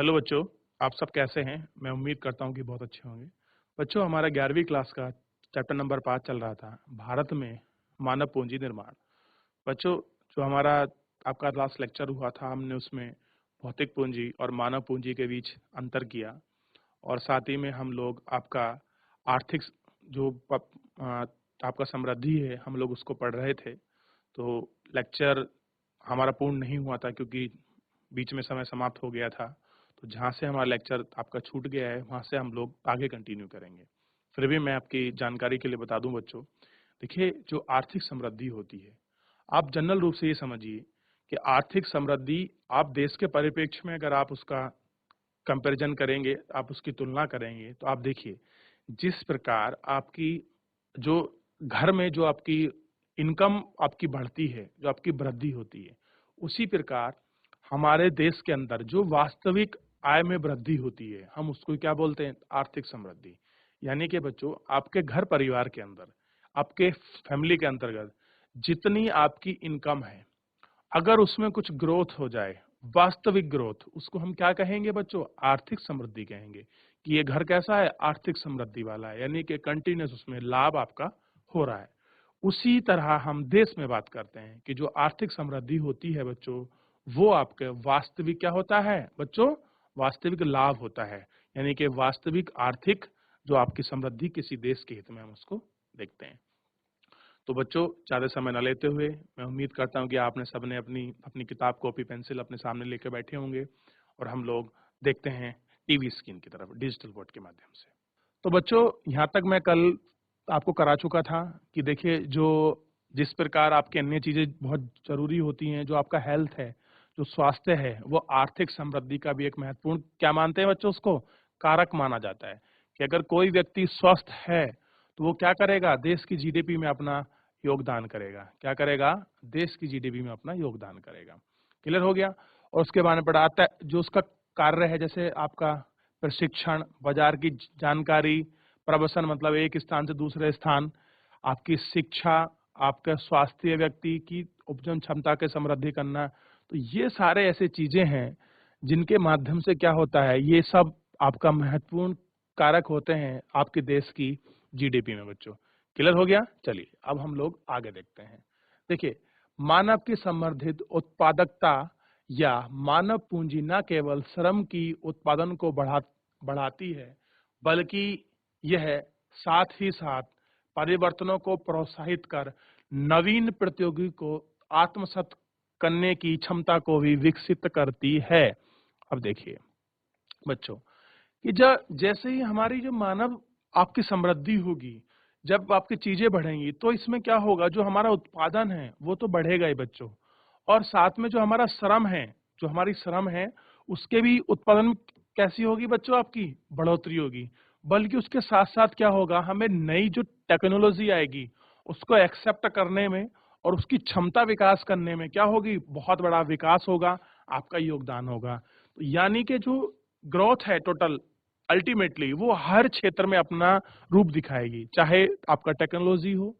Hello बच्चों, आप सब कैसे हैं? मैं उम्मीद करता हूँ कि बहुत अच्छे होंगे। बच्चों, हमारा 11वीं क्लास का चैप्टर नंबर 5 चल रहा था, भारत में मानव पूंजी निर्माण। बच्चों, जो हमारा आपका लास्ट लेक्चर हुआ था, हमने उसमें भौतिक पूंजी और मानव पूंजी के बीच अंतर किया और साथ ही में हम लोग आपका आर्थिक जो आपका समृद्धि है, हम लोग उसको पढ़ रहे थे। तो लेक्चर हमारा पूर्ण नहीं हुआ था क्योंकि बीच में समय समाप्त हो गया था। तो जहाँ से हमारा लेक्चर आपका छूट गया है, वहाँ से हम लोग आगे कंटिन्यू करेंगे। फिर भी मैं आपकी जानकारी के लिए बता दूं बच्चों, देखिए जो आर्थिक समृद्धि होती है, आप जनरल रूप से ये समझिए कि आर्थिक समृद्धि आप देश के परिप्रेक्ष्य में अगर आप उसका कंपैरिजन करेंगे, आप उसकी तुलना करेंगे, तो आप देखिए जिस प्रकार आपकी जो घर में जो आपकी इनकम आपकी बढ़ती है, जो आपकी वृद्धि होती है, उसी प्रकार हमारे देश के अंदर जो वास्तविक आय में वृद्धि होती है, हम उसको क्या बोलते हैं? आर्थिक समृद्धि। यानी कि बच्चों, आपके घर परिवार के अंदर, आपके फैमिली के अंतर्गत जितनी आपकी इनकम है, अगर उसमें कुछ ग्रोथ हो जाए, वास्तविक ग्रोथ, उसको हम क्या कहेंगे बच्चों? आर्थिक समृद्धि कहेंगे कि ये घर कैसा है? आर्थिक समृद्धि वाला है, यानी कि कंटिन्यूस उसमें लाभ आपका हो रहा है। उसी तरह हम देश में बात करते हैं कि जो आर्थिक समृद्धि होती है बच्चों, वो आपके वास्तविक क्या होता है बच्चों? वास्तविक लाभ होता है, यानी कि वास्तविक आर्थिक जो आपकी समृद्धि किसी देश के हित में हम उसको देखते हैं। तो बच्चों, ज़्यादा समय न लेते हुए मैं उम्मीद करता हूँ कि आपने सबने अपनी अपनी किताब, कॉपी, पेंसिल अपने सामने लेकर बैठे होंगे और हम लोग देखते हैं टीवी स्क्रीन की तरफ डिजिटल बोर्ड के माध्यम से। तो बच्चों, यहाँ तक मैं कल आपको करा चुका था कि देखिए जो जिस प्रकार आपकी अन्य चीज़ें बहुत ज़रूरी होती हैं, जो आपका हेल्थ है, जो स्वास्थ्य है, वो आर्थिक समृद्धि का भी एक महत्वपूर्ण क्या मानते हैं बच्चों? उसको कारक माना जाता है कि अगर कोई व्यक्ति स्वस्थ है तो वो क्या करेगा? देश की जीडीपी में अपना योगदान करेगा। क्या करेगा? देश की जीडीपी में अपना योगदान करेगा। क्लियर हो गया? और उसके बाद में पढ़ा आता है जो उसका कार्य है, जैसे आपका प्रशिक्षण, बाजार की जानकारी, प्रवसन मतलब एक स्थान से दूसरे स्थान, आपकी शिक्षा, आपका स्वास्थ्य, व्यक्ति की उपजन क्षमता के समृद्धि करना। तो ये सारे ऐसे चीजें हैं जिनके माध्यम से क्या होता है, ये सब आपका महत्वपूर्ण कारक होते हैं आपके देश की जीडीपी में बच्चों। क्लियर हो गया? चलिए अब हम लोग आगे देखते हैं। देखिए, मानव की संवर्धित उत्पादकता या मानव पूंजी न केवल श्रम की उत्पादन को बढ़ाती है, बल्कि यह साथ ही साथ परिवर्तनों को प्रोत्साहित कर नवीन प्रौद्योगिकी को आत्मसात करने की क्षमता को भी विकसित करती है। अब देखिए बच्चों कि जैसे ही हमारी जो मानव आपकी समृद्धि होगी, जब आपकी चीजें बढ़ेंगी, तो इसमें क्या होगा? जो हमारा उत्पादन है वो तो बढ़ेगा ही बच्चों, और साथ में जो हमारा श्रम है, जो हमारी श्रम है, उसके भी उत्पादन में कैसी होगी बच्चों? आपकी बढ़ोतरी होगी। बल्कि उसके साथ साथ क्या होगा? हमें नई जो टेक्नोलॉजी आएगी उसको एक्सेप्ट करने में और उसकी क्षमता विकास करने में क्या होगी? बहुत बड़ा विकास होगा, आपका योगदान होगा। तो यानी कि जो ग्रोथ है टोटल, अल्टीमेटली वो हर क्षेत्र में अपना रूप दिखाएगी, चाहे आपका टेक्नोलॉजी हो,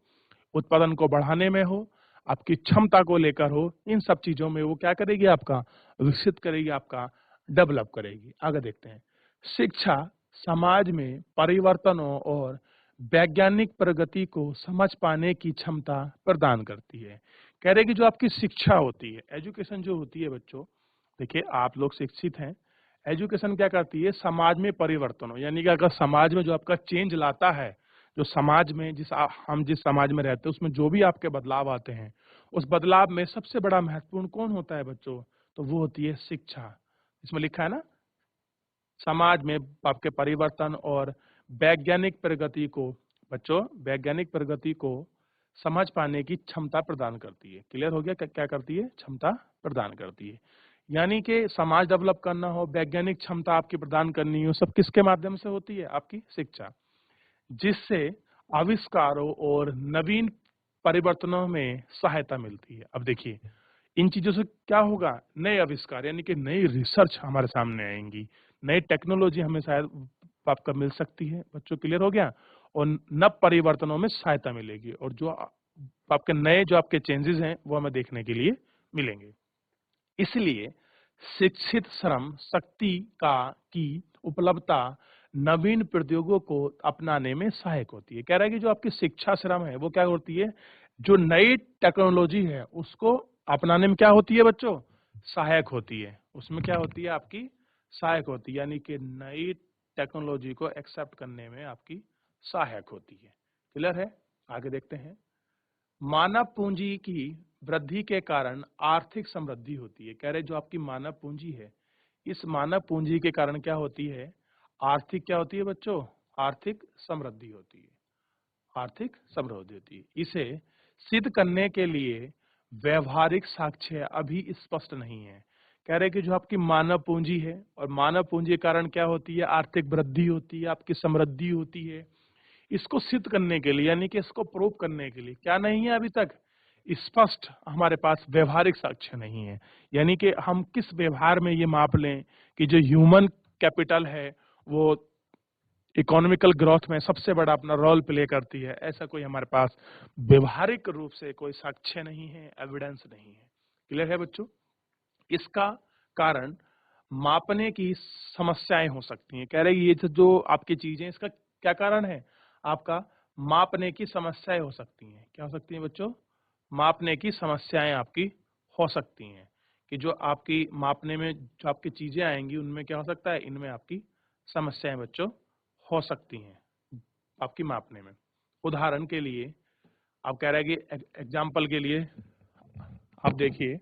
उत्पादन को बढ़ाने में हो, आपकी क्षमता को लेकर हो, इन सब चीजों में वो क्या करेगी? आपका विकसित करेगी, आपका डेवलप करेगी। आगे देखते हैं। शिक्षा समाज में परिवर्तनों और वैज्ञानिक प्रगति को समझ पाने की क्षमता प्रदान करती है। कह रहे कि जो आपकी शिक्षा होती है, एजुकेशन जो होती है बच्चों, देखिए आप लोग शिक्षित हैं, एजुकेशन क्या करती है? समाज में परिवर्तन हो, यानी कि अगर समाज में जो आपका चेंज लाता है, जो समाज में हम जिस समाज में रहते हैं उसमें जो भी आपके बदलाव आते हैं, उस बदलाव में सबसे बड़ा महत्वपूर्ण कौन होता है बच्चों? तो वो होती है शिक्षा। इसमें लिखा है ना, समाज में आपके परिवर्तन और वैज्ञानिक प्रगति को बच्चों, वैज्ञानिक प्रगति को समझ पाने की क्षमता प्रदान करती है। क्लियर हो गया? क्या करती है? क्षमता प्रदान करती है। यानी कि समाज डेवलप करना हो, वैज्ञानिक क्षमता आपकी प्रदान करनी हो, सब किसके माध्यम से होती है? आपकी शिक्षा, जिससे आविष्कारों और नवीन परिवर्तनों में सहायता मिलती है। अब देखिए इन चीजों से क्या होगा? नए आविष्कार, यानी कि नई रिसर्च हमारे सामने आएंगी, नई टेक्नोलॉजी हमें शायद आपका मिल सकती है बच्चों। क्लियर हो गया? और नव परिवर्तनों में सहायता मिलेगी और जो आपके नए जो आपके चेंजेस हैं वो हमें देखने के लिए मिलेंगे। इसलिए शिक्षित श्रम शक्ति का की उपलब्धता नवीन प्रौद्योगिकों को अपनाने में सहायक होती है। कह रहा है कि जो आपकी शिक्षा श्रम है वो क्या होती है, जो नई टेक्नोलॉजी है उसको अपनाने में क्या होती है बच्चों, सहायक होती है। उसमें क्या होती है आपकी, सहायक होती है, यानी कि नई टेक्नोलॉजी को एक्सेप्ट करने में आपकी सहायक होती है। क्लियर है? आगे देखते हैं। मानव पूंजी की वृद्धि के कारण आर्थिक समृद्धि होती है। कह रहे जो आपकी मानव पूंजी है, इस मानव पूंजी के कारण क्या होती है, आर्थिक क्या होती है बच्चों, आर्थिक समृद्धि होती है। आर्थिक समृद्धि होती है। इसे सिद्ध करने के लिए व्यवहारिक साक्ष्य अभी स्पष्ट नहीं है। कह रहे कि जो आपकी मानव पूंजी है और मानव पूंजी के कारण क्या होती है, आर्थिक वृद्धि होती है, आपकी समृद्धि होती है। इसको सिद्ध करने के लिए यानी कि इसको प्रूव करने के लिए क्या नहीं है, अभी तक स्पष्ट हमारे पास व्यवहारिक साक्ष्य नहीं है। यानी कि हम किस व्यवहार में ये माप लें कि जो ह्यूमन कैपिटल है वो इकोनॉमिकल ग्रोथ में सबसे बड़ा अपना रोल प्ले करती है, ऐसा कोई हमारे पास व्यवहारिक रूप से कोई साक्ष्य नहीं है, एविडेंस नहीं है। क्लियर है बच्चों? इसका कारण मापने की समस्याएं हो सकती हैं। कह रहे ये जो आपकी चीजें, इसका क्या कारण है, आपका मापने की समस्याएं हो सकती हैं। क्या हो सकती हैं बच्चों? मापने की समस्याएं आपकी हो सकती हैं, कि जो आपकी मापने में जो आपकी चीजें आएंगी उनमें क्या हो सकता है, इनमें आपकी समस्याएं बच्चों हो सकती हैं आपकी मापने में। उदाहरण के लिए आप कह रहे हैं कि एग्जाम्पल के लिए आप देखिए,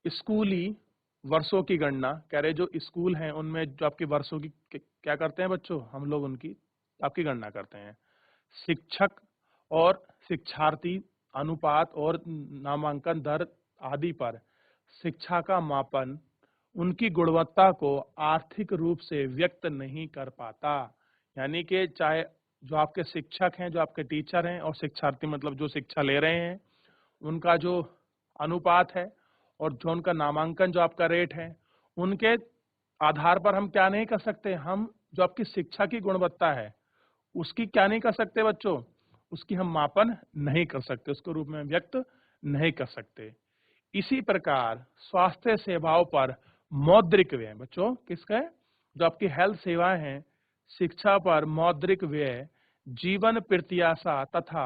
स्कूली वर्षों की गणना, कह रहे जो स्कूल हैं उनमें जो आपके वर्षों की क्या करते हैं बच्चों, हम लोग उनकी आपकी गणना करते हैं। शिक्षक और शिक्षार्थी अनुपात और नामांकन दर आदि पर शिक्षा का मापन उनकी गुणवत्ता को आर्थिक रूप से व्यक्त नहीं कर पाता। यानी कि चाहे जो आपके शिक्षक हैं, जो आपके टीचर हैं, और शिक्षार्थी मतलब जो शिक्षा ले रहे हैं, उनका जो अनुपात है और जो उनका नामांकन जो आपका रेट है, उनके आधार पर हम क्या नहीं कर सकते, हम जो आपकी शिक्षा की गुणवत्ता है उसकी क्या नहीं कर सकते बच्चों, उसकी हम मापन नहीं कर सकते, उसके रूप में व्यक्त नहीं कर सकते। इसी प्रकार स्वास्थ्य सेवाओं पर मौद्रिक व्यय, बच्चों किसका है, जो आपकी हेल्थ सेवाएं हैं, शिक्षा पर मौद्रिक व्यय, जीवन प्रत्याशा तथा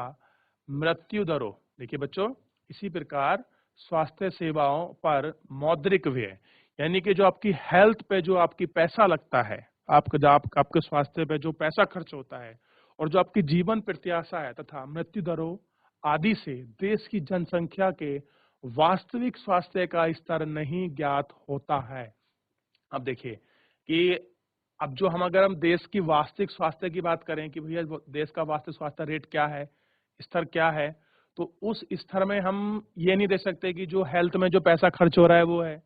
मृत्यु दरों, देखिए बच्चों, इसी प्रकार स्वास्थ्य सेवाओं पर मौद्रिक व्यय यानी कि जो आपकी हेल्थ पे जो आपकी पैसा लगता है, आपके स्वास्थ्य पे जो पैसा खर्च होता है, और जो आपकी जीवन प्रत्याशा है तथा मृत्यु दरों आदि से देश की जनसंख्या के वास्तविक स्वास्थ्य का स्तर नहीं ज्ञात होता है। अब देखिए कि अब जो हम अगर हम देश की वास्तविक स्वास्थ्य की बात करें कि भैया देश का वास्तविक स्वास्थ्य रेट क्या है, स्तर क्या है, तो उस स्तर में हम ये नहीं दे सकते कि जो हेल्थ में जो पैसा खर्च हो रहा है वो है,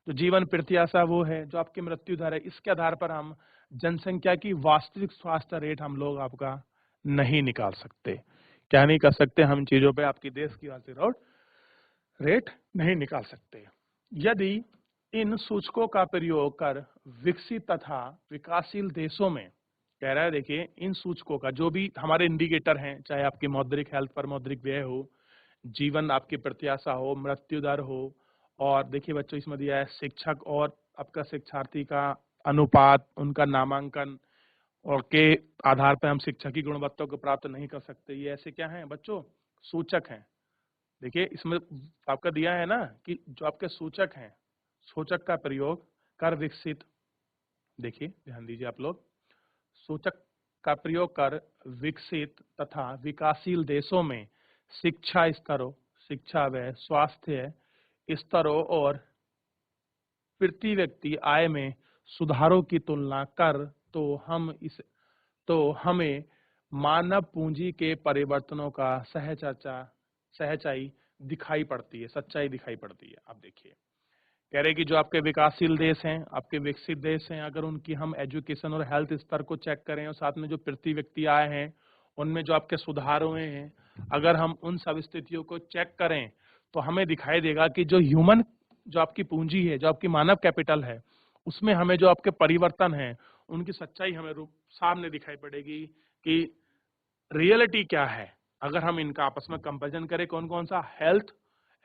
जो जीवन प्रत्याशा वो है, जो आपकी मृत्यु दर है, इसके आधार पर हम जनसंख्या की वास्तविक स्वास्थ्य रेट हम लोग आपका नहीं निकाल सकते। क्या नहीं कर सकते, हम चीजों पे आपकी देश की वास्तविक रेट नहीं निकाल सकते। यदि इन सूचकों का प्रयोग कर विकसित तथा विकासशील देशों में, कह रहा है देखिए इन सूचकों का जो भी हमारे इंडिकेटर हैं, चाहे आपकी मौद्रिक हेल्थ पर मौद्रिक व्यय हो, जीवन आपकी प्रत्याशा हो, मृत्यु दर हो, और देखिए बच्चों इसमें दिया है शिक्षक और आपका शिक्षार्थी का अनुपात, उनका नामांकन, और के आधार पर हम शिक्षा की गुणवत्ता को प्राप्त नहीं कर सकते। ये ऐसे क्या हैं बच्चों, सूचक हैं। देखिए इसमें आपका दिया है ना कि जो आपके सूचक हैं, सूचक का प्रयोग कर विकसित, देखिए ध्यान दीजिए आप लोग, सूचक का प्रयोग कर विकसित तथा विकासशील देशों में शिक्षा स्तरों, शिक्षा व स्वास्थ्य स्तरों और प्रति व्यक्ति आय में सुधारों की तुलना कर तो हमें मानव पूंजी के परिवर्तनों का सहचाई दिखाई पड़ती है, सच्चाई दिखाई पड़ती है। आप देखिए कह रहे कि जो आपके विकासशील देश हैं, आपके विकसित देश हैं, अगर उनकी हम एजुकेशन और हेल्थ स्तर को चेक करें और साथ में जो प्रति व्यक्ति आए हैं उनमें जो आपके सुधार हुए हैं, अगर हम उन सब स्थितियों को चेक करें तो हमें दिखाई देगा कि जो ह्यूमन जो आपकी पूंजी है, जो आपकी मानव कैपिटल है, उसमें हमें जो आपके परिवर्तन है उनकी सच्चाई हमें रूप सामने दिखाई पड़ेगी कि रियलिटी क्या है। अगर हम इनका आपस में कंपैरिजन करें, कौन कौन सा, हेल्थ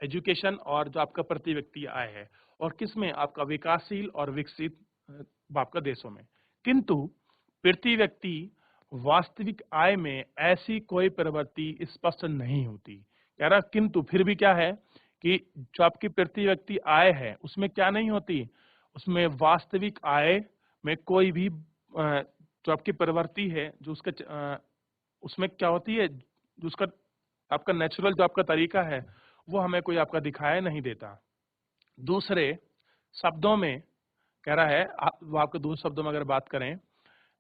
एजुकेशन और जो आपका प्रति व्यक्ति आय है, और किसमें आपका विकासशील और विकसित आपका देशों में। किंतु प्रति व्यक्ति वास्तविक आय में ऐसी कोई प्रवृत्ति स्पष्ट नहीं होती। कह रहा किंतु फिर भी क्या है कि जो आपकी प्रति व्यक्ति आय है उसमें क्या नहीं होती, उसमें वास्तविक आय में कोई भी जो आपकी प्रवृत्ति है जो उसका उसमें क्या होती है, जो उसका आपका नेचुरल जो आपका तरीका है वो हमें कोई आपका दिखाया नहीं देता। दूसरे शब्दों में कह रहा है वो आपके दूसरे शब्दों में अगर बात करें,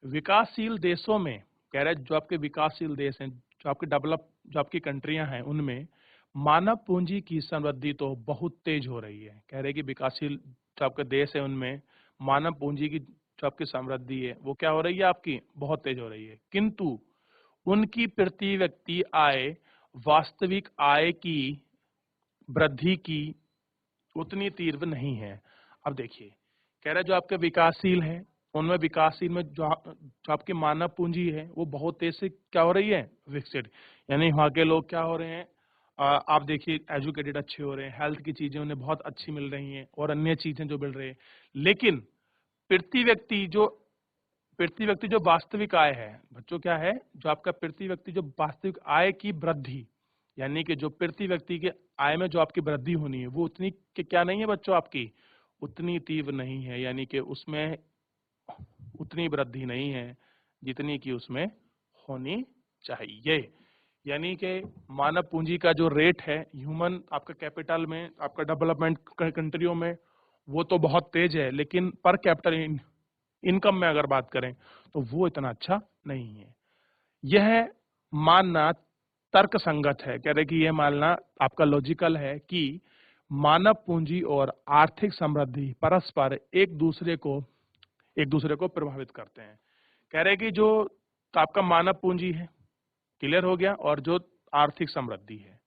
विकासशील देशों में कह रहा है जो आपके विकासशील देश हैं, जो आपके डेवलप जो आपकी कंट्रियां हैं, उनमें मानव पूंजी की समृद्धि तो बहुत तेज हो रही है। कह रहे कि विकासशील जो आपके देश है उनमें मानव पूंजी की जो आपकी समृद्धि है वो क्या हो रही है, आपकी बहुत तेज हो रही है। किंतु उनकी प्रति व्यक्ति आय वास्तविक आय की वृद्धि की उतनी तीव्र नहीं है। अब देखिए कह रहा है जो आपके विकासशील है उनमें विकासशील में जो आपकी मानव पूंजी है वो बहुत तेज से क्या हो रही है, विकसित। यानी वहाँ के लोग क्या हो रहे हैं, आप देखिए एजुकेटेड अच्छे हो रहे हैं, हेल्थ की चीजें उन्हें बहुत अच्छी मिल रही हैं और अन्य चीजें जो मिल रही है। लेकिन प्रति व्यक्ति जो वास्तविक आय है बच्चों, क्या है जो आपका प्रति व्यक्ति जो वास्तविक आय की वृद्धि, यानी कि जो प्रति व्यक्ति के आय में जो आपकी वृद्धि होनी है वो उतनी कि क्या नहीं है बच्चों, आपकी उतनी तीव्र नहीं है। यानी कि उसमें उतनी वृद्धि नहीं है जितनी कि उसमें होनी चाहिए। यानी कि मानव पूंजी का जो रेट है ह्यूमन आपका कैपिटल में, आपका डेवलपमेंट कंट्रियों में वो तो बहुत तेज है, लेकिन पर कैपिटल इनकम में अगर बात करें तो वो इतना अच्छा नहीं है। यह मानना तर्क संगत है। कह रहे कि यह मानना आपका लॉजिकल है कि मानव पूंजी और आर्थिक समृद्धि परस्पर एक दूसरे को प्रभावित करते हैं। कह रहे कि जो आपका मानव पूंजी है, क्लियर हो गया, और जो आर्थिक समृद्धि है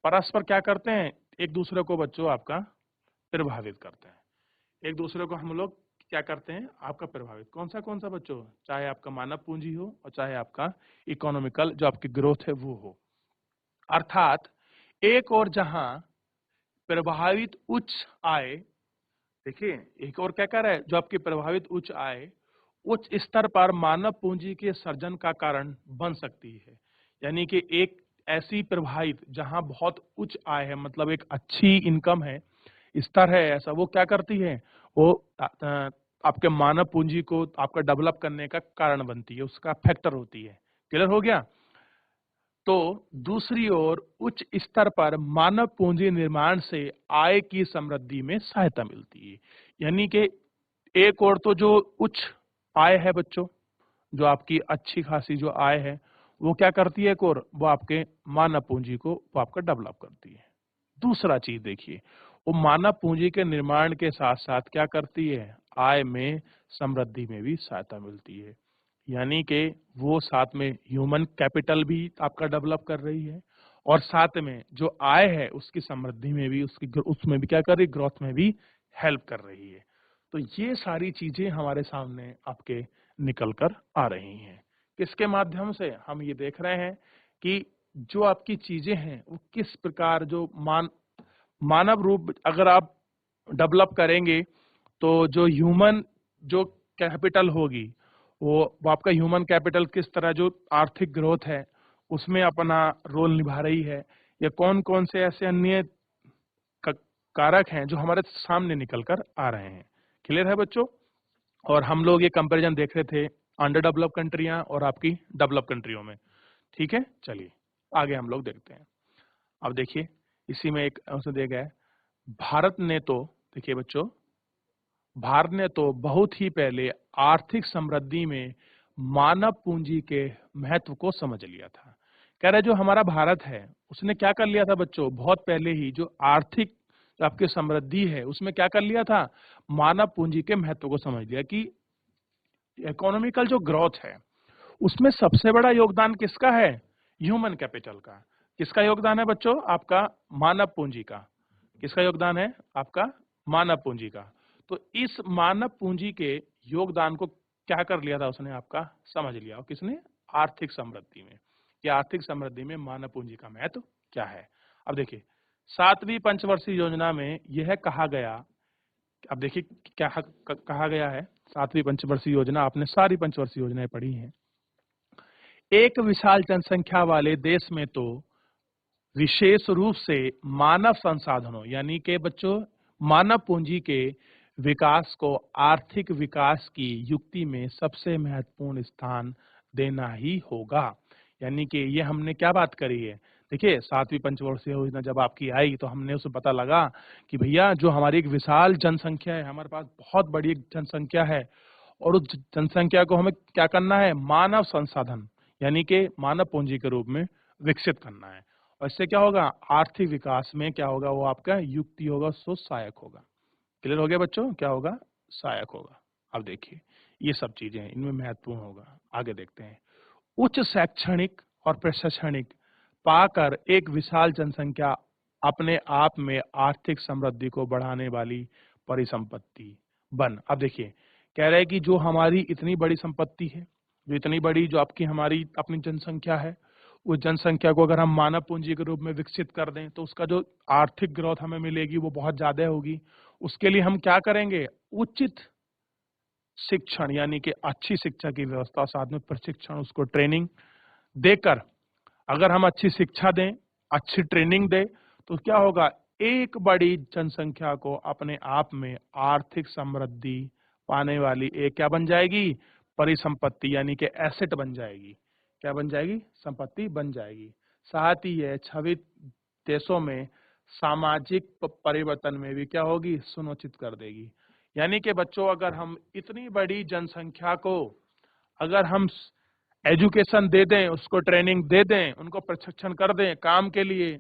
परस्पर क्या करते हैं, एक दूसरे को बच्चों आपका प्रभावित करते हैं। एक दूसरे को हम लोग क्या करते हैं, आपका प्रभावित। कौन सा बच्चों, चाहे आपका मानव पूंजी हो और चाहे आपका इकोनॉमिकल जो आपकी ग्रोथ है वो हो। अर्थात एक और जहां प्रभावित उच्च आय, देखिए एक और क्या कर रहा है, जो आपकी प्रभावित उच्च आय उच्च स्तर पर मानव पूंजी के सर्जन का कारण बन सकती है। यानी कि एक ऐसी प्रभावित जहां बहुत उच्च आय है, मतलब एक अच्छी इनकम है, स्तर है ऐसा, वो क्या करती है, वो आपके मानव पूंजी को आपका डेवलप करने का कारण बनती है, उसका फैक्टर होती है। क्लियर हो गया। तो दूसरी ओर उच्च स्तर पर मानव पूंजी निर्माण से आय की समृद्धि में सहायता मिलती है। यानी कि एक और तो जो उच्च आय है बच्चों, जो आपकी अच्छी खासी जो आय है वो क्या करती है, एक और वो आपके मानव पूंजी को वो आपका डेवलप करती है। दूसरा चीज देखिए, वो मानव पूंजी के निर्माण के साथ साथ क्या करती है, आय में समृद्धि में भी सहायता मिलती है। यानी कि वो साथ में ह्यूमन कैपिटल भी आपका डेवलप कर रही है और साथ में जो आय है उसकी समृद्धि में भी, उसमें भी क्या कर रही है, ग्रोथ में भी हेल्प कर रही है। तो ये सारी चीजें हमारे सामने आपके निकल कर आ रही हैं। किसके माध्यम से, हम ये देख रहे हैं कि जो आपकी चीजें हैं वो किस प्रकार जो मानव रूप अगर आप डेवलप करेंगे तो जो ह्यूमन जो कैपिटल होगी वो आपका ह्यूमन कैपिटल किस तरह जो आर्थिक ग्रोथ है उसमें अपना रोल निभा रही है, या कौन कौन से ऐसे अन्य कारक हैं जो हमारे सामने निकल कर आ रहे हैं। क्लियर है बच्चों। और हम लोग ये कंपैरिजन देख रहे थे अंडर डेवलप कंट्रियां और आपकी डेवलप कंट्रियों में। ठीक है, चलिए आगे हम लोग देखते हैं। अब देखिए इसी में एक आंसर दिया गया है, भारत ने तो, देखिए बच्चों, भारत ने तो बहुत ही पहले आर्थिक समृद्धि में मानव पूंजी के महत्व को समझ लिया था। कह रहे जो हमारा भारत है उसने क्या कर लिया था बच्चों, बहुत पहले ही जो आर्थिक जो आपकी समृद्धि है उसमें क्या कर लिया था, मानव पूंजी के महत्व को समझ लिया कि इकोनॉमिकल जो ग्रोथ है उसमें सबसे बड़ा योगदान किसका है, ह्यूमन कैपिटल का। किसका योगदान है बच्चों, आपका मानव पूंजी का। किसका योगदान है, आपका मानव पूंजी का। तो इस मानव पूंजी के योगदान को क्या कर लिया था उसने, आपका समझ लिया। और किसने, आर्थिक समृद्धि में, कि आर्थिक समृद्धि में मानव पूंजी का महत्व क्या है। अब देखिए सातवीं पंचवर्षीय योजना में यह कहा गया, अब देखिए क्या कहा गया है। सातवीं पंचवर्षीय योजना, आपने सारी पंचवर्षीय योजनाएं पढ़ी हैं। एक विशाल जनसंख्या वाले देश में तो विशेष रूप से मानव संसाधनों यानी कि बच्चों मानव पूंजी के विकास को आर्थिक विकास की युक्ति में सबसे महत्वपूर्ण स्थान देना ही होगा। यानी कि ये हमने क्या बात करी है, देखिए सातवीं पंचवर्षीय योजना जब आपकी आई तो हमने उसे पता लगा कि भैया जो हमारी एक विशाल जनसंख्या है, हमारे पास बहुत बड़ी एक जनसंख्या है और उस जनसंख्या को हमें क्या करना है, मानव संसाधन यानी कि मानव पूंजी के रूप में विकसित करना है। और इससे क्या होगा, आर्थिक विकास में क्या होगा, वो आपका युक्ति होगा, सो सहायक होगा। क्लियर हो गया बच्चों, क्या होगा, सहायक होगा। अब देखिए ये सब चीजें हैं, इनमें महत्वपूर्ण होगा। आगे देखते हैं। उच्च शैक्षणिक और प्रशैक्षणिक पाकर एक विशाल जनसंख्या अपने आप में आर्थिक समृद्धि को बढ़ाने वाली परिसंपत्ति बन। अब देखिए कह रहे हैं कि जो हमारी इतनी बड़ी संपत्ति है, जो इतनी बड़ी जो आपकी हमारी अपनी जनसंख्या है, उस जनसंख्या को अगर हम मानव पूंजी के रूप में विकसित कर दें तो उसका जो आर्थिक ग्रोथ हमें मिलेगी वो बहुत ज्यादा होगी। उसके लिए हम क्या करेंगे, उचित शिक्षण यानी कि अच्छी शिक्षा की व्यवस्था, साथ में प्रशिक्षण, उसको ट्रेनिंग देकर अगर हम अच्छी शिक्षा दें, अच्छी ट्रेनिंग दें तो क्या होगा, एक बड़ी जनसंख्या को अपने आप में आर्थिक समृद्धि पाने वाली एक क्या बन जाएगी, परिसंपत्ति यानी कि एसेट बन जाएगी। क्या बन जाएगी, संपत्ति बन जाएगी। साथ ही यह छवि देशों में सामाजिक परिवर्तन में भी क्या होगी, सुनिश्चित कर देगी। यानी कि बच्चों अगर हम इतनी बड़ी जनसंख्या को अगर हम एजुकेशन दे दें, उसको ट्रेनिंग दे दें, उनको प्रशिक्षण कर दें काम के लिए,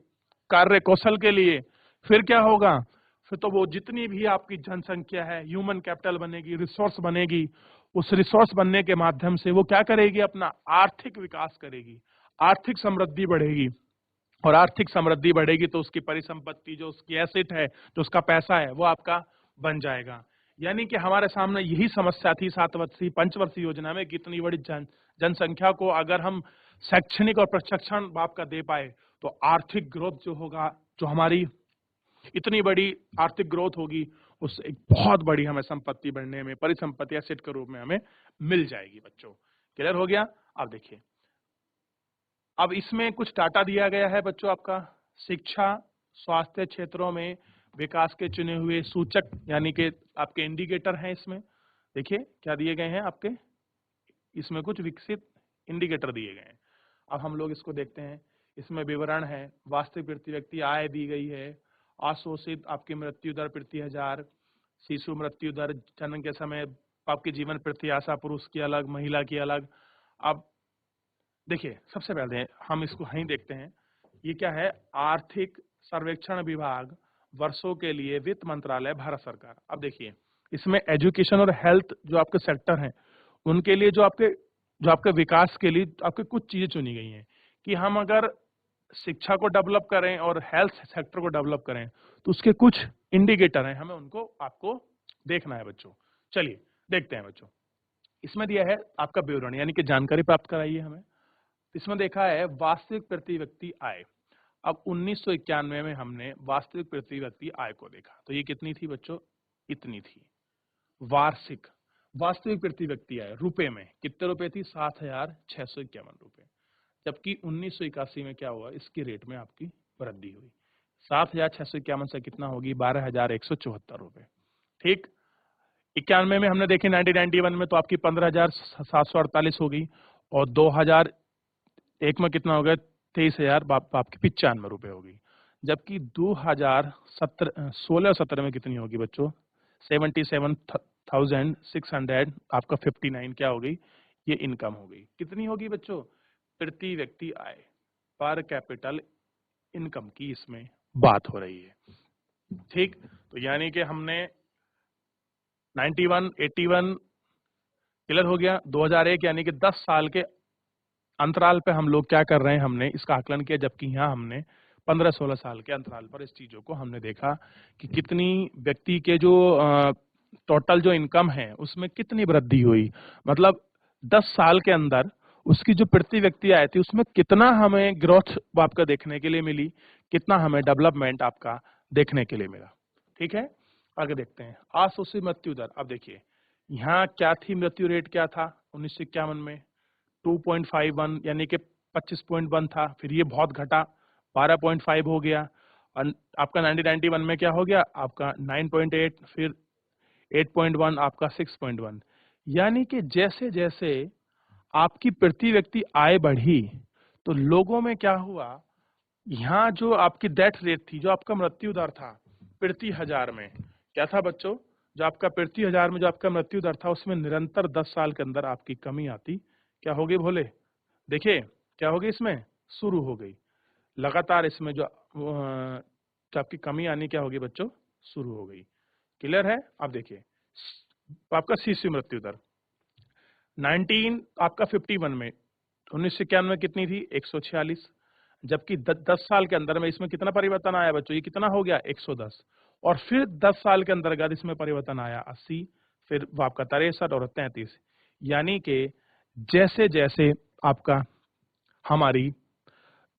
कार्य कौशल के लिए, फिर क्या होगा, फिर तो वो जितनी भी आपकी जनसंख्या है ह्यूमन कैपिटल बनेगी, रिसोर्स बनेगी। उस रिसोर्स बनने के माध्यम से वो क्या करेगी, अपना आर्थिक विकास करेगी, आर्थिक समृद्धि बढ़ेगी। और आर्थिक समृद्धि बढ़ेगी तो उसकी परिसंपत्ति, जो उसकी एसेट है, जो उसका पैसा है, वो आपका बन जाएगा। यानी कि हमारे सामने यही समस्या थी सातवर्षीय पंचवर्षीय योजना में, कितनी बड़ी जनसंख्या को अगर हम शैक्षणिक और प्रशिक्षण आपका दे पाए तो आर्थिक ग्रोथ जो होगा, जो हमारी इतनी बड़ी आर्थिक ग्रोथ होगी, उससे एक बहुत बड़ी हमें संपत्ति बनने में, परिसंपत्ति एसेट के रूप में हमें मिल जाएगी। बच्चों क्लियर हो गया। अब देखिए, अब इसमें कुछ डाटा दिया गया है बच्चों, आपका शिक्षा स्वास्थ्य क्षेत्रों में विकास के चुने हुए सूचक यानी कि आपके इंडिकेटर हैं। इसमें देखिए क्या दिए गए हैं आपके, इसमें कुछ विकसित इंडिकेटर दिए गए हैं। अब हम लोग इसको देखते हैं। इसमें विवरण है, वास्तविक प्रति व्यक्ति आय दी गई है, अशोषित आपकी मृत्यु दर प्रति हजार, शिशु मृत्यु दर जन्म के समय, आपकी जीवन प्रति आशा पुरुष की अलग, महिला की अलग। अब देखिए सबसे पहले हम इसको यहीं देखते हैं, ये क्या है, आर्थिक सर्वेक्षण विभाग वर्षों के लिए वित्त मंत्रालय भारत सरकार। अब देखिए इसमें एजुकेशन और हेल्थ जो आपके सेक्टर हैं उनके लिए जो आपके विकास के लिए आपके कुछ चीजें चुनी गई हैं कि हम अगर शिक्षा को डेवलप करें और हेल्थ सेक्टर को डेवलप करें तो उसके कुछ इंडिकेटर हैं, हमें उनको आपको देखना है बच्चों। चलिए देखते हैं बच्चों। इसमें दिया है आपका विवरण यानी कि जानकारी प्राप्त कराइए हमें। इसमें देखा है वास्तविक प्रति व्यक्ति आय। अब 1991 में हमने वास्तविक प्रति व्यक्ति आय को देखा तो ये कितनी थी बच्चों, इतनी थी। वार्षिक वास्तविक प्रति व्यक्ति आय रुपए में कितने रुपए थी, 7,651 रुपए। जबकि 1981 में क्या हुआ, इसकी रेट में आपकी वृद्धि हुई, 7,651 से कितना होगी, 12,174 रुपए। ठीक। 91 में हमने देखी 1991 में तो आपकी 15,748 हो गई और 2001 में कितना हो गया, 23,000 आपकी 95 रुपए हो गई। जबकि 2016-17 में कितनी होगी बच्चों, 77,600 आपका 59 क्या हो गई, ये इनकम हो गई। कितनी होगी बच्चों, प्रति व्यक्ति आय, पर कैपिटल इनकम की इसमें बात हो रही है। ठीक। तो यानी कि हमने 91, 81 क्लियर हो गया। 2001 यानी कि 10 साल के अंतराल पे हम लोग क्या कर रहे हैं, हमने इसका आकलन किया। जबकि यहाँ हमने 15-16 साल के अंतराल पर इस चीजों को हमने देखा कि कितनी व्यक्ति के जो टोटल जो इनकम है उसमें कितनी वृद्धि हुई। मतलब 10 साल के अंदर उसकी जो प्रति व्यक्ति आय थी उसमें कितना हमें ग्रोथ आपका देखने के लिए मिली, कितना हमें डेवलपमेंट आपका देखने के लिए मिला। ठीक है, आगे देखते हैं अशोषित मृत्यु दर। अब देखिए यहाँ क्या थी, मृत्यु रेट क्या था 1951 में 2.51 यानी कि 25.1 था, फिर ये बहुत घटा 12.5 हो गया, और आपका 1991 में क्या हो गया आपका 9.8, फिर 8.1, आपका 6.1। यानी कि जैसे जैसे आपकी प्रति व्यक्ति आय बढ़ी तो लोगों में क्या हुआ, यहाँ जो आपकी डेथ रेट थी, जो आपका मृत्यु दर था प्रति हजार में, क्या था बच्चों, जो आपका प्रति हजार में जो आपका मृत्यु दर था उसमें निरंतर 10 साल के अंदर आपकी कमी आती क्या हो गई भोले, देखिए क्या हो गई, इसमें शुरू हो गई लगातार, इसमें जो आपकी कमी आनी क्या होगी बच्चों, शुरू हो गई। क्लियर है। अब देखिए आपका शिशु मृत्यु दर 51 में 1991 में कितनी थी 146, जबकि 10 साल के अंदर में इसमें कितना परिवर्तन आया बच्चों, ये कितना हो गया 110, और फिर 10 साल के अंतर्गत इसमें परिवर्तन आया 80, फिर वो आपका 63 और 33। यानी कि जैसे जैसे आपका हमारी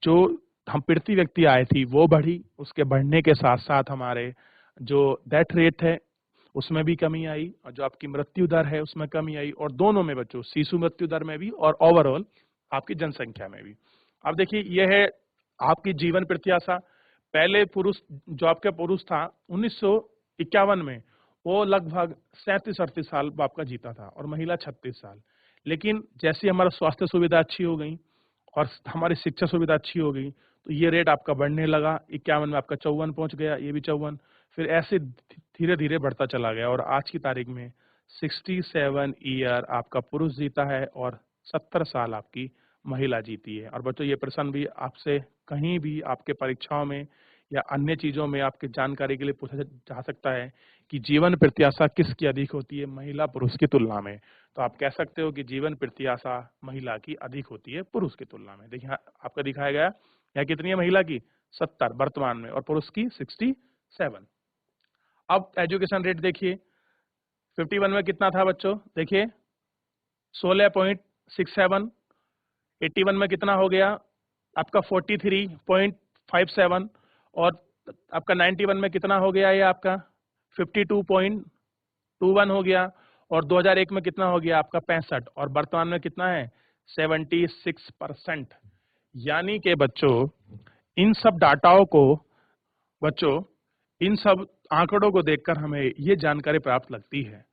जो हम प्रति व्यक्ति आय थी वो बढ़ी, उसके बढ़ने के साथ साथ हमारे जो डेथ रेट है उसमें भी कमी आई, और जो आपकी मृत्यु दर है उसमें कमी आई, और दोनों में बच्चों शिशु मृत्यु दर में भी और ओवरऑल आपकी जनसंख्या में भी। अब देखिए यह है आपकी जीवन प्रत्याशा। पहले पुरुष जो आपका पुरुष था 1951 में वो लगभग 37-38 साल आपका जीता था, और महिला 36 साल। लेकिन जैसे हमारा स्वास्थ्य सुविधा अच्छी हो गई और हमारी शिक्षा सुविधा अच्छी हो गई तो ये रेट आपका बढ़ने लगा, 51 में आपका 54 पहुंच गया, ये भी 54, फिर ऐसे धीरे धीरे बढ़ता चला गया, और आज की तारीख में 67 ईयर आपका पुरुष जीता है और 70 साल आपकी महिला जीती है। और बच्चों ये प्रश्न भी आपसे कहीं भी आपके परीक्षाओं में या अन्य चीजों में आपकी जानकारी के लिए पूछा जा सकता है कि जीवन प्रत्याशा किसकी अधिक होती है, महिला पुरुष की तुलना में। तो आप कह सकते हो कि जीवन प्रत्याशा महिला की अधिक होती है पुरुष की तुलना में। देखिए आपका दिखाया गया यहाँ कितनी है महिला की 70 वर्तमान में, और पुरुष की 67। अब एजुकेशन रेट देखिए 51 में कितना था बच्चों, देखिए 16.67, 81 में कितना हो गया आपका 43.57, और आपका 91 में कितना हो गया ये आपका 52.21 हो गया, और 2001 में कितना हो गया आपका 65, और वर्तमान में कितना है 76%। यानी कि बच्चों इन सब डाटाओं को, बच्चों इन सब आंकड़ों को देखकर हमें ये जानकारी प्राप्त लगती है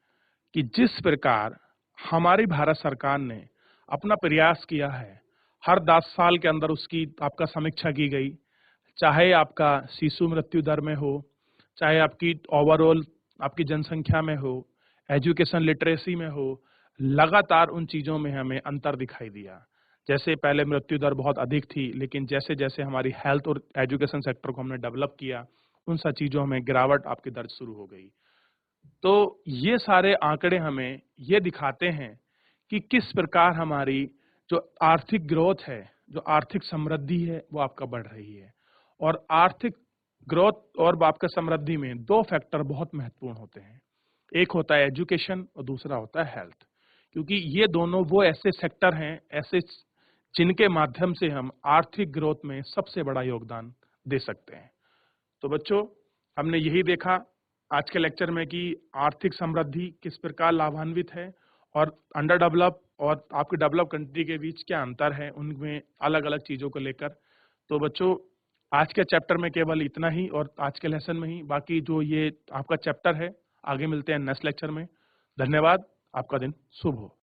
कि जिस प्रकार हमारी भारत सरकार ने अपना प्रयास किया है, हर 10 साल के अंदर उसकी आपका समीक्षा की गई, चाहे आपका शिशु मृत्यु दर में हो, चाहे आपकी ओवरऑल आपकी जनसंख्या में हो, एजुकेशन लिटरेसी में हो, लगातार उन चीजों में हमें अंतर दिखाई दिया। जैसे पहले मृत्यु दर बहुत अधिक थी, लेकिन जैसे जैसे हमारी हेल्थ और एजुकेशन सेक्टर को हमने डेवलप किया, उन सब चीजों में गिरावट आपकी दर्ज शुरू हो गई। तो ये सारे आंकड़े हमें ये दिखाते हैं कि किस प्रकार हमारी जो आर्थिक ग्रोथ है, जो आर्थिक समृद्धि है वो आपका बढ़ रही है। और आर्थिक ग्रोथ और आपका समृद्धि में दो फैक्टर बहुत महत्वपूर्ण होते हैं, एक होता है एजुकेशन और दूसरा होता है हेल्थ, क्योंकि ये दोनों वो ऐसे सेक्टर हैं ऐसे जिनके माध्यम से हम आर्थिक ग्रोथ में सबसे बड़ा योगदान दे सकते हैं। तो बच्चों हमने यही देखा आज के लेक्चर में कि आर्थिक समृद्धि किस प्रकार लाभान्वित है, और अंडर डेवलप और आपके डेवलप कंट्री के बीच क्या अंतर है उनमें अलग अलग चीजों को लेकर। तो बच्चों आज के चैप्टर में केवल इतना ही, और आज के लेसन में ही, बाकी जो ये आपका चैप्टर है आगे मिलते हैं नेक्स्ट लेक्चर में। धन्यवाद, आपका दिन शुभ हो।